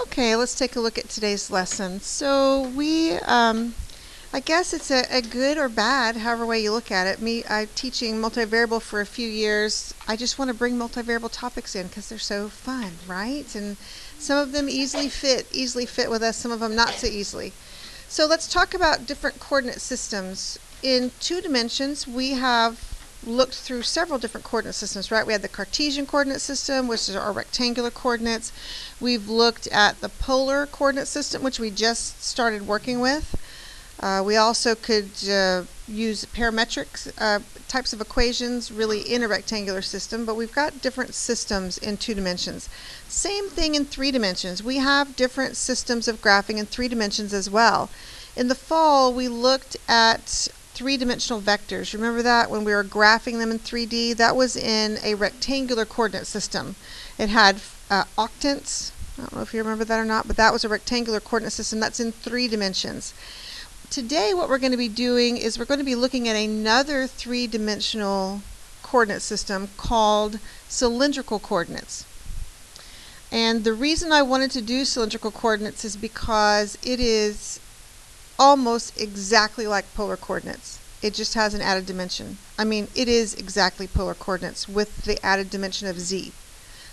Okay, let's take a look at today's lesson. So I guess it's a good or bad, however way you look at it. I'm teaching multivariable for a few years. I just want to bring multivariable topics in because they're so fun, right? And some of them easily fit with us, some of them not so easily. So let's talk about different coordinate systems. In 2 dimensions, we have looked through several different coordinate systems, right? We had the Cartesian coordinate system, which is our rectangular coordinates. We've looked at the polar coordinate system, which we just started working with. We also could use parametric types of equations really in a rectangular system, but we've got different systems in 2 dimensions. Same thing in 3 dimensions. We have different systems of graphing in 3 dimensions as well. In the fall, we looked at 3-dimensional vectors. Remember that when we were graphing them in 3D? That was in a rectangular coordinate system. It had octants. I don't know if you remember that or not, but that was a rectangular coordinate system. That's in 3 dimensions. Today what we're going to be doing is we're going to be looking at another 3-dimensional coordinate system called cylindrical coordinates. And the reason I wanted to do cylindrical coordinates is because it is almost exactly like polar coordinates. It just has an added dimension. I mean, it is exactly polar coordinates with the added dimension of z.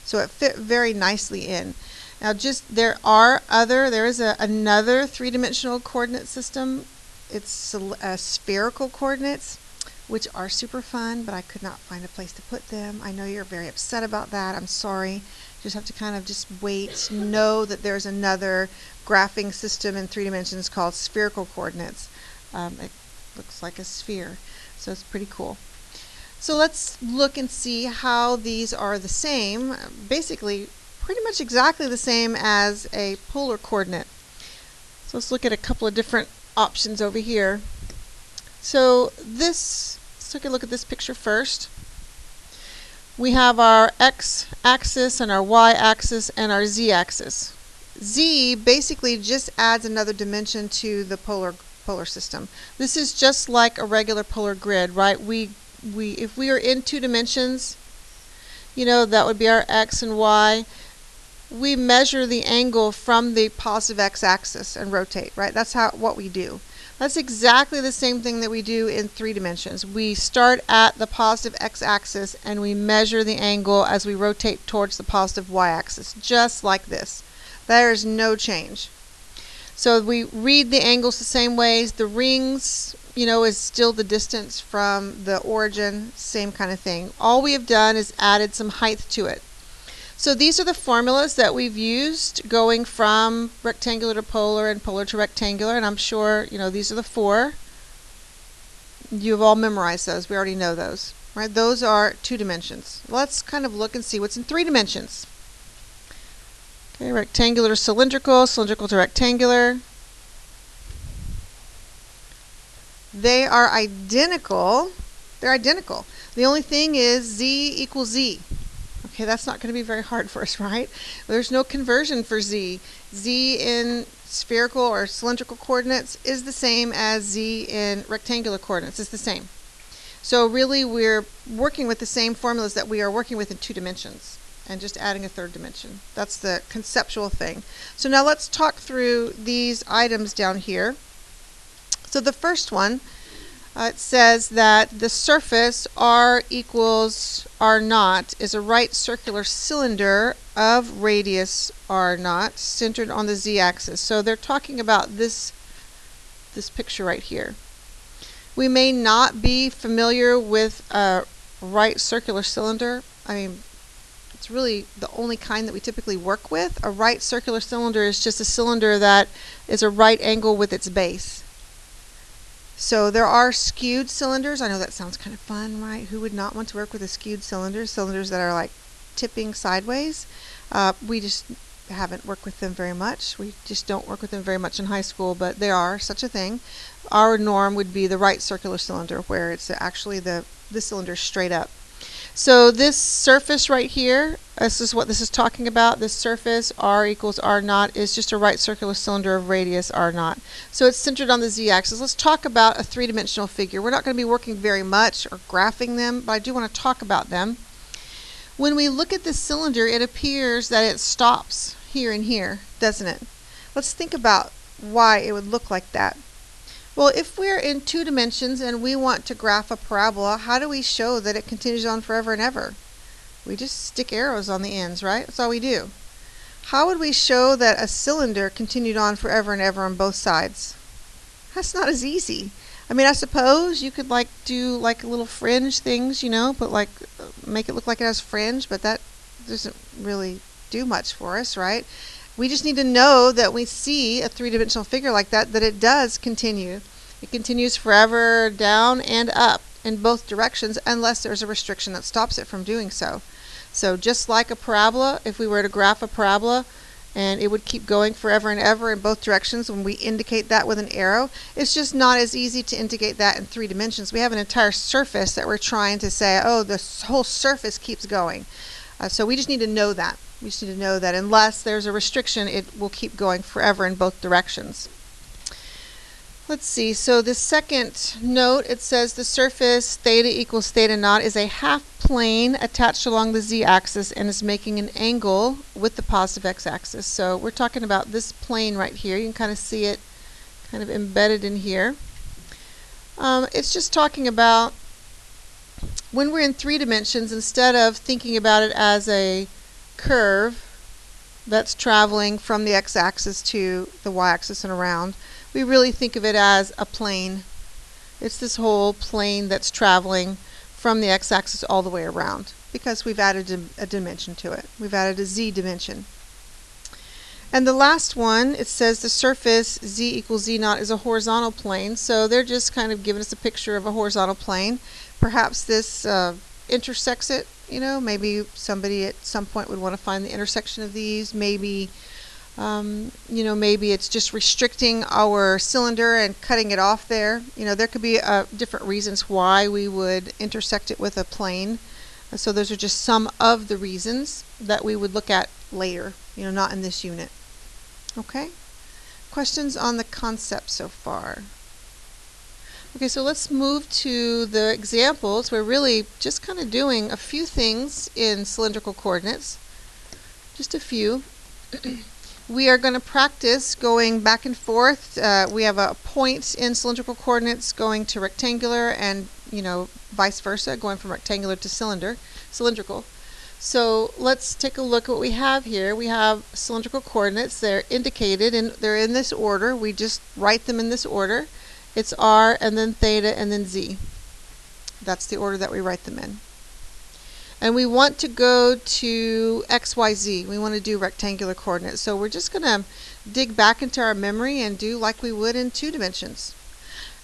So it fit very nicely in. Now there is another 3-dimensional coordinate system. It's spherical coordinates, which are super fun, but I could not find a place to put them. I know you're very upset about that. I'm sorry. You just have to kind of just wait. Know that there's another graphing system in 3 dimensions called spherical coordinates. It looks like a sphere, so it's pretty cool. So let's look and see how these are the same. Basically, pretty much exactly the same as a polar coordinate. So let's look at a couple of different options over here. So let's take a look at this picture first. We have our x-axis and our y-axis and our z-axis. Z basically just adds another dimension to the polar system. This is just like a regular polar grid, right? If we are in 2 dimensions, that would be our x and y. We measure the angle from the positive x-axis and rotate, right? That's what we do. That's exactly the same thing that we do in 3 dimensions. We start at the positive x-axis and we measure the angle as we rotate towards the positive y-axis, just like this. There is no change. So we read the angles the same ways. The rings, is still the distance from the origin, same kind of thing. All we have done is added some height to it. So these are the formulas that we've used going from rectangular to polar and polar to rectangular, and I'm sure, these are the 4. You've all memorized those. We already know those, right? Those are 2 dimensions. Let's kind of look and see what's in 3 dimensions. Okay, rectangular to cylindrical, cylindrical to rectangular. They are identical. They're identical. The only thing is z equals z. Okay, that's not going to be very hard for us, right? There's no conversion for z. Z in spherical or cylindrical coordinates is the same as z in rectangular coordinates. It's the same. So really we're working with the same formulas that we are working with in 2 dimensions and just adding a 3rd dimension. That's the conceptual thing. So now let's talk through these items down here. So the first one, it says that the surface r equals r naught is a right circular cylinder of radius r naught centered on the z-axis. So they're talking about this picture right here. We may not be familiar with a right circular cylinder. I mean, it's really the only kind that we typically work with. A right circular cylinder is just a cylinder that is a right angle with its base. So there are skewed cylinders. I know that sounds kind of fun, right? Who would not want to work with a skewed cylinder? Cylinders that are like tipping sideways. We just haven't worked with them very much. We just don't work with them very much in high school, but they are such a thing. Our norm would be the right circular cylinder, where it's actually the cylinder straight up. So this surface right here, this is what this is talking about. This surface, r equals r naught, is just a right circular cylinder of radius r naught. So it's centered on the z-axis. Let's talk about a 3-dimensional figure. We're not going to be working very much or graphing them, but I do want to talk about them. When we look at this cylinder, it appears that it stops here and here, doesn't it? Let's think about why it would look like that. Well, if we're in 2 dimensions and we want to graph a parabola, how do we show that it continues on forever and ever? We just stick arrows on the ends, right? That's all we do. How would we show that a cylinder continued on forever and ever on both sides? That's not as easy. I mean, I suppose you could do little fringe things, but make it look like it has fringe, but that doesn't really do much for us, right? We just need to know that we see a 3-dimensional figure like that it does continue. It continues forever down and up in both directions unless there's a restriction that stops it from doing so. So just like a parabola, if we were to graph a parabola and it would keep going forever and ever in both directions when we indicate that with an arrow, it's just not as easy to indicate that in 3 dimensions. We have an entire surface that we're trying to say, oh, this whole surface keeps going. So we just need to know that. We just need to know that unless there's a restriction, it will keep going forever in both directions. Let's see, so the second note, it says the surface theta equals theta naught is a half plane attached along the z-axis and is making an angle with the positive x-axis. So we're talking about this plane right here. You can kind of see it kind of embedded in here. It's just talking about when we're in 3 dimensions, instead of thinking about it as a curve that's traveling from the x-axis to the y-axis and around, we really think of it as a plane. It's this whole plane that's traveling from the x-axis all the way around because we've added a dimension to it. We've added a z dimension. And the last one, it says the surface z equals z naught is a horizontal plane. So they're just kind of giving us a picture of a horizontal plane. Perhaps this intersects it. Maybe somebody at some point would want to find the intersection of these. Maybe maybe it's just restricting our cylinder and cutting it off there. There could be different reasons why we would intersect it with a plane. So those are just some of the reasons that we would look at later, not in this unit. Okay? Questions on the concept so far? Okay, so let's move to the examples. We're really just kind of doing a few things in cylindrical coordinates. Just a few. We are going to practice going back and forth. We have a point in cylindrical coordinates going to rectangular and, vice versa, going from rectangular to cylindrical. So let's take a look at what we have here. We have cylindrical coordinates. They're indicated and they're in this order. We just write them in this order. It's r and then theta and then z. That's the order that we write them in. And we want to go to x, y, z. We want to do rectangular coordinates. So we're just going to dig back into our memory and do like we would in 2 dimensions.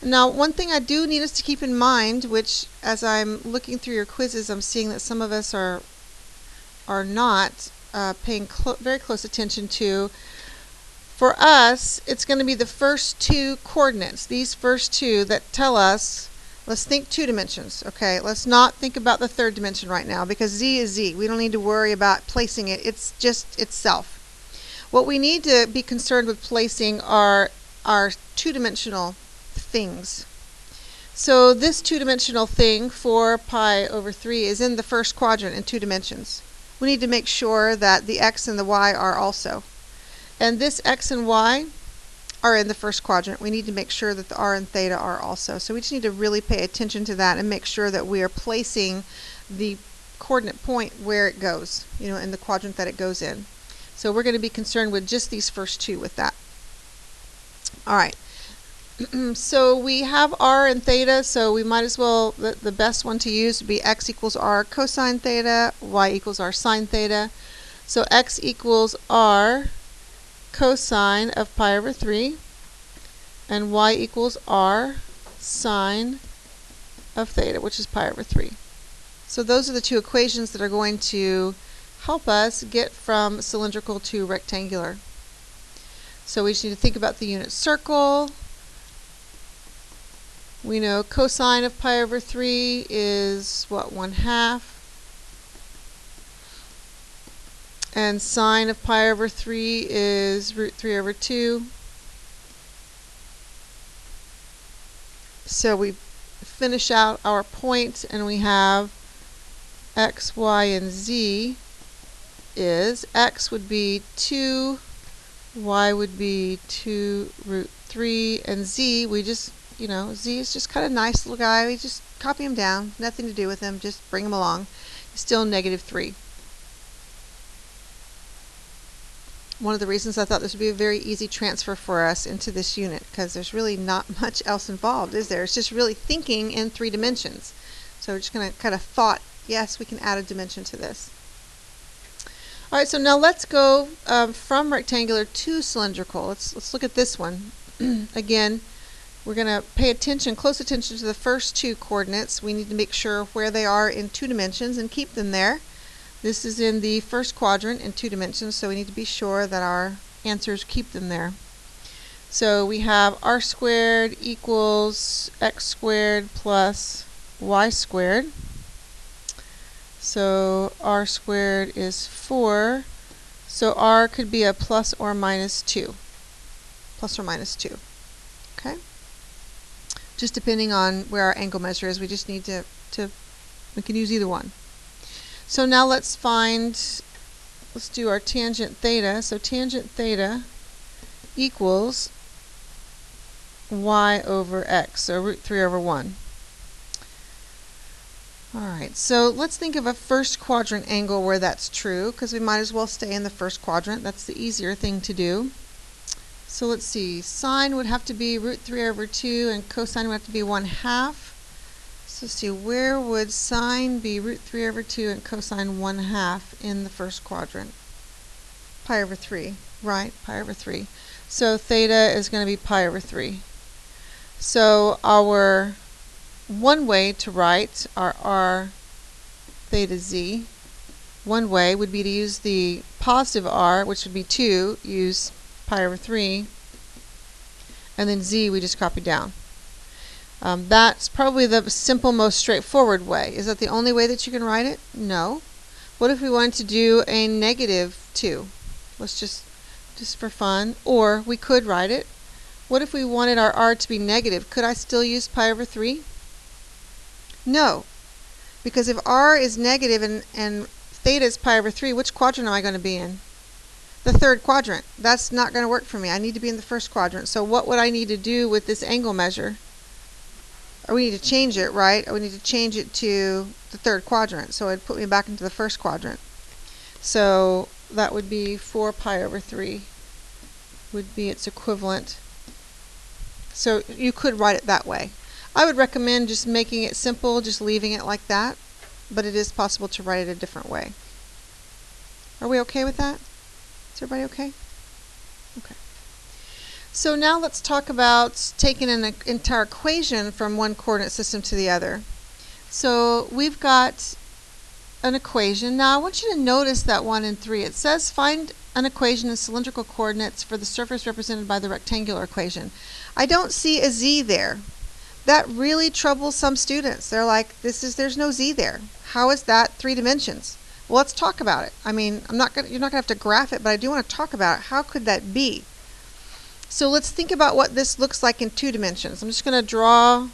Now, one thing I do need us to keep in mind, which as I'm looking through your quizzes, I'm seeing that some of us are not paying very close attention to. For us, it's going to be the first 2 coordinates, these first 2 that tell us. Let's think 2 dimensions, okay? Let's not think about the 3rd dimension right now because z is z. We don't need to worry about placing it. It's just itself. What we need to be concerned with placing are our 2-dimensional things. So this 2-dimensional thing, 4 pi over 3, is in the first quadrant in 2 dimensions. We need to make sure that the x and the y are also. And this x and y are in the first quadrant. We need to make sure that the r and theta are also. So we just need to really pay attention to that and make sure that we are placing the coordinate point where it goes, in the quadrant that it goes in. So we're going to be concerned with just these first 2 with that. All right. So we have r and theta, so we might as well, the best one to use would be x equals r cosine theta, y equals r sine theta. So x equals r cosine of pi over 3 and y equals r sine of theta, which is pi over 3. So those are the 2 equations that are going to help us get from cylindrical to rectangular. So we just need to think about the unit circle. We know cosine of pi over 3 is what, 1/2. And sine of pi over 3 is root 3 over 2. So we finish out our point and we have x, y, and z is x would be 2, y would be 2 root 3, and z, we just, z is just kind of nice little guy. We just copy him down. Nothing to do with him. Just bring him along. He's still negative 3. One of the reasons I thought this would be a very easy transfer for us into this unit, because there's really not much else involved, is there? It's just really thinking in 3 dimensions. So we're just going to kind of thought, yes, we can add a dimension to this. All right, so now let's go from rectangular to cylindrical. Let's look at this one. Again, we're going to pay attention, close attention to the first 2 coordinates. We need to make sure where they are in 2 dimensions and keep them there. This is in the first quadrant in 2 dimensions, so we need to be sure that our answers keep them there. So we have r squared equals x squared plus y squared. So r squared is 4. So r could be a plus or minus 2. Plus or minus 2. Okay? Just depending on where our angle measure is, we just need to we can use either one. So now let's do our tangent theta. So tangent theta equals y over x, so root 3 over 1. Alright, so let's think of a first quadrant angle where that's true, because we might as well stay in the first quadrant. That's the easier thing to do. So let's see, sine would have to be root 3 over 2, and cosine would have to be 1/2. So let's see, where would sine be root 3 over 2 and cosine 1/2 in the first quadrant? Pi over 3, right, pi over 3. So theta is going to be pi over 3. So our one way to write our r theta z, one way would be to use the positive r, which would be 2, use pi over 3, and then z we just copy down. That's probably the simple, most straightforward way. Is that the only way that you can write it? No. What if we wanted to do a negative 2? Let's just for fun. Or we could write it. What if we wanted our r to be negative? Could I still use pi over 3? No. Because if r is negative and theta is pi over 3, which quadrant am I going to be in? The third quadrant. That's not going to work for me. I need to be in the first quadrant. So what would I need to do with this angle measure? Or we need to change it, right? Or we need to change it to the third quadrant. So it'd put me back into the first quadrant. So that would be 4 pi over 3 would be its equivalent. So you could write it that way. I would recommend just making it simple, just leaving it like that. But it is possible to write it a different way. Are we okay with that? Is everybody okay? Okay. So now let's talk about taking an entire equation from one coordinate system to the other. So we've got an equation. Now I want you to notice that 1 and 3. It says find an equation in cylindrical coordinates for the surface represented by the rectangular equation. I don't see a z there. That really troubles some students. They're like, there's no z there. How is that 3 dimensions? Well, let's talk about it. I mean, you're not going to have to graph it, but I do want to talk about it. How could that be? So let's think about what this looks like in 2 dimensions. I'm just going to draw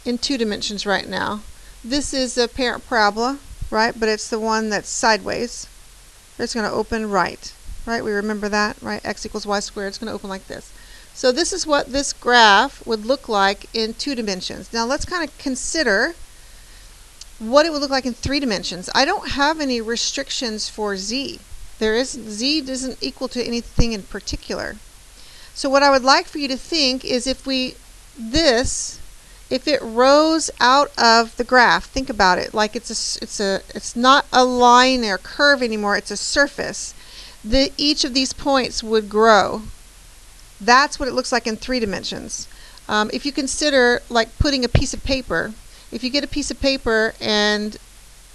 in 2 dimensions right now. This is a parent parabola, right? But it's the one that's sideways. It's going to open right. Right? We remember that, right? X equals y squared. It's going to open like this. So this is what this graph would look like in 2 dimensions. Now let's kind of consider what it would look like in 3 dimensions. I don't have any restrictions for z. Z isn't equal to anything in particular. So what I would like for you to think is if it rose out of the graph, think about it like it's not a line or curve anymore, it's a surface. Each of these points would grow. That's what it looks like in 3 dimensions. If you consider like putting a piece of paper, if you get a piece of paper and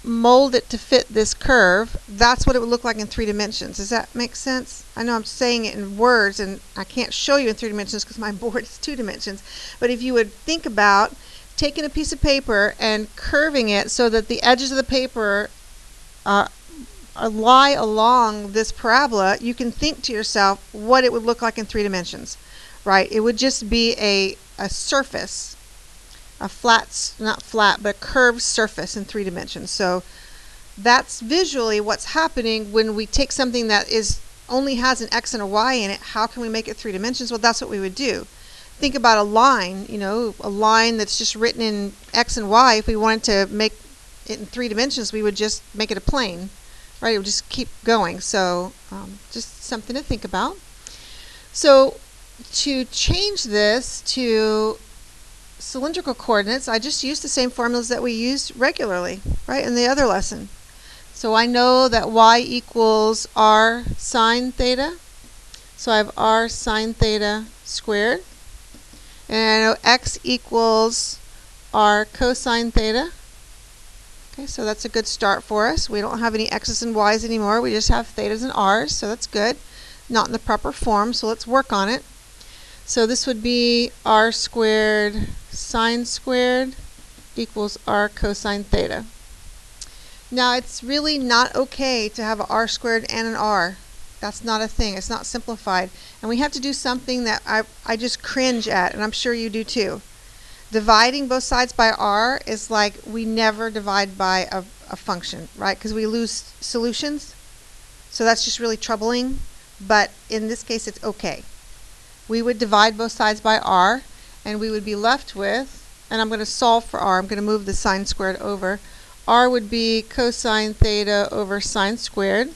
mold it to fit this curve, that's what it would look like in 3 dimensions. Does that make sense? I know I'm saying it in words and I can't show you in 3 dimensions because my board is 2 dimensions. But if you would think about taking a piece of paper and curving it so that the edges of the paper lie along this parabola, you can think to yourself what it would look like in 3 dimensions. Right? It would just be a surface. A not flat, but a curved surface in 3 dimensions. So that's visually what's happening when we take something that only has an x and a y in it. How can we make it 3 dimensions? Well, that's what we would do. Think about a line, a line that's just written in x and y. If we wanted to make it in 3 dimensions, we would just make it a plane, right? It would just keep going. So just something to think about. So to change this to cylindrical coordinates, I just used the same formulas that we used regularly, right, in the other lesson. So I know that y equals r sine theta. So I have r sine theta squared. And I know x equals r cosine theta. Okay, so that's a good start for us. We don't have any x's and y's anymore. We just have thetas and r's, so that's good. Not in the proper form, so let's work on it. So this would be r squared sine squared equals r cosine theta. Now it's really not okay to have an r squared and an r. That's not a thing. It's not simplified. And we have to do something that I just cringe at, and I'm sure you do too. Dividing both sides by r is like we never divide by a function, right? Because we lose solutions. So that's just really troubling. But in this case, it's okay. We would divide both sides by r, and we would be left with, and I'm going to solve for r. I'm going to move the sine squared over. R would be cosine theta over sine squared.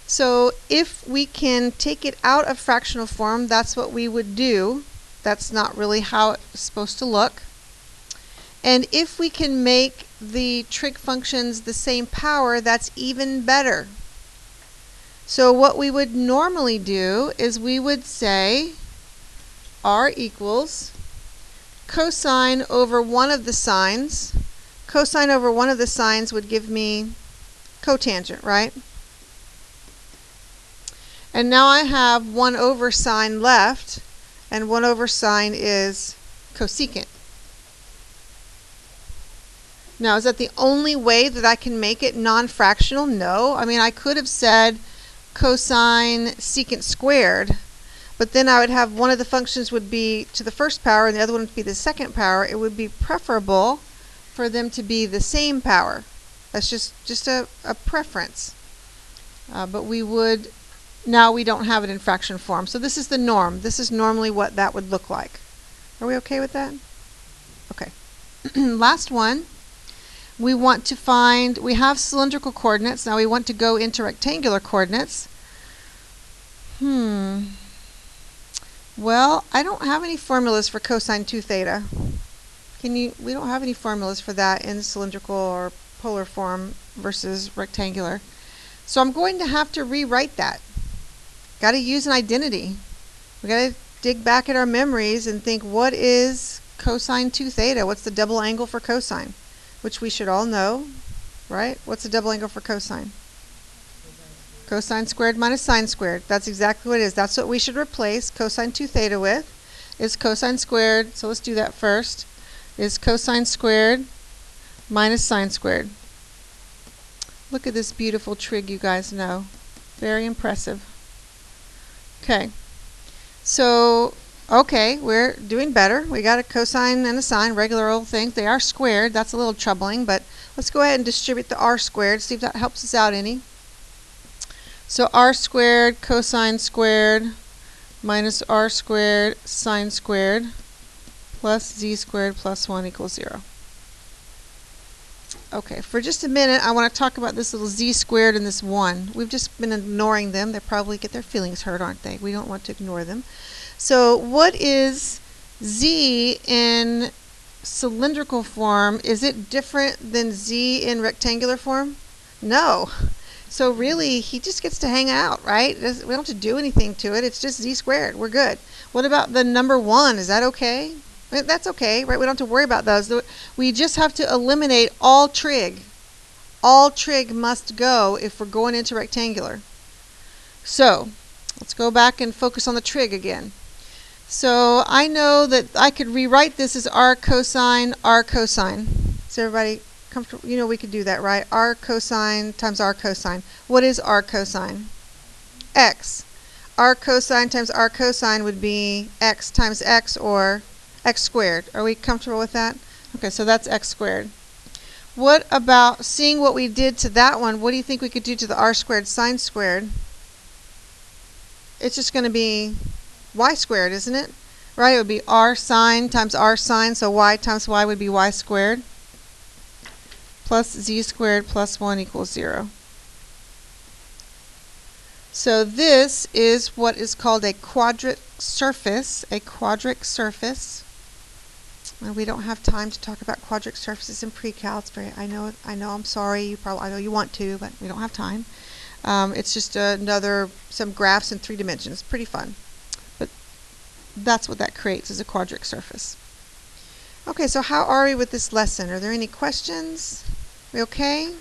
So if we can take it out of fractional form, that's what we would do. That's not really how it's supposed to look. And if we can make the trig functions the same power, that's even better. So what we would normally do is we would say r equals cosine over one of the sines. Cosine over one of the sines would give me cotangent, right? And now I have 1 over sine left, and 1 over sine is cosecant. Now, is that the only way that I can make it non-fractional? No. I mean, I could have said cosine secant squared, but then I would have one of the functions would be to the first power and the other one would be the second power. It would be preferable for them to be the same power. That's just a preference. But we would, now we don't have it in fraction form. So this is the norm. This is normally what that would look like. Are we okay with that? Okay. Last one. We want to find, we have cylindrical coordinates. Now we want to go into rectangular coordinates. Well, I don't have any formulas for cosine 2 theta. We don't have any formulas for that in cylindrical or polar form versus rectangular. So I'm going to have to rewrite that. Got to use an identity. We got to dig back at our memories and think, what is cosine 2 theta? What's the double angle for cosine? Which we should all know, right? What's the double angle for cosine? Cosine squared minus sine squared. That's exactly what it is. That's what we should replace cosine 2 theta with, is cosine squared. So let's do that first. Is cosine squared minus sine squared. Look at this beautiful trig, you guys know. Very impressive. Okay. So, okay, we're doing better. We got a cosine and a sine, regular old thing. They are squared. That's a little troubling, but let's go ahead and distribute the r squared, see if that helps us out any. So r squared cosine squared minus r squared sine squared plus z squared plus 1 equals 0. Okay, for just a minute, I want to talk about this little z squared and this 1. We've just been ignoring them. They probably get their feelings hurt, aren't they? We don't want to ignore them. So what is z in cylindrical form? Is it different than z in rectangular form? No. So really, he just gets to hang out, right? We don't have to do anything to it. It's just z squared. We're good. What about the number 1? Is that okay? That's okay, right? We don't have to worry about those. We just have to eliminate all trig. All trig must go if we're going into rectangular. So let's go back and focus on the trig again. So I know that I could rewrite this as r cosine, r cosine. Is everybody comfortable? You know we could do that, right? R cosine times r cosine. What is r cosine? X. R cosine times r cosine would be x times x, or x squared. Are we comfortable with that? Okay, so that's x squared. What about seeing what we did to that one? What do you think we could do to the r squared sine squared? It's just going to be y squared, isn't it? Right? It would be r sine times r sine, so y times y would be y squared plus z squared plus 1 equals 0. So this is what is called a quadrant surface. A quadrant surface. And we don't have time to talk about quadrant surfaces in Precal. It's very, I know, I'm sorry. I know you want to, but we don't have time. It's just some graphs in 3 dimensions. Pretty fun. But that's what that creates, is a quadrant surface. Okay, so how are we with this lesson? Are there any questions? We okay?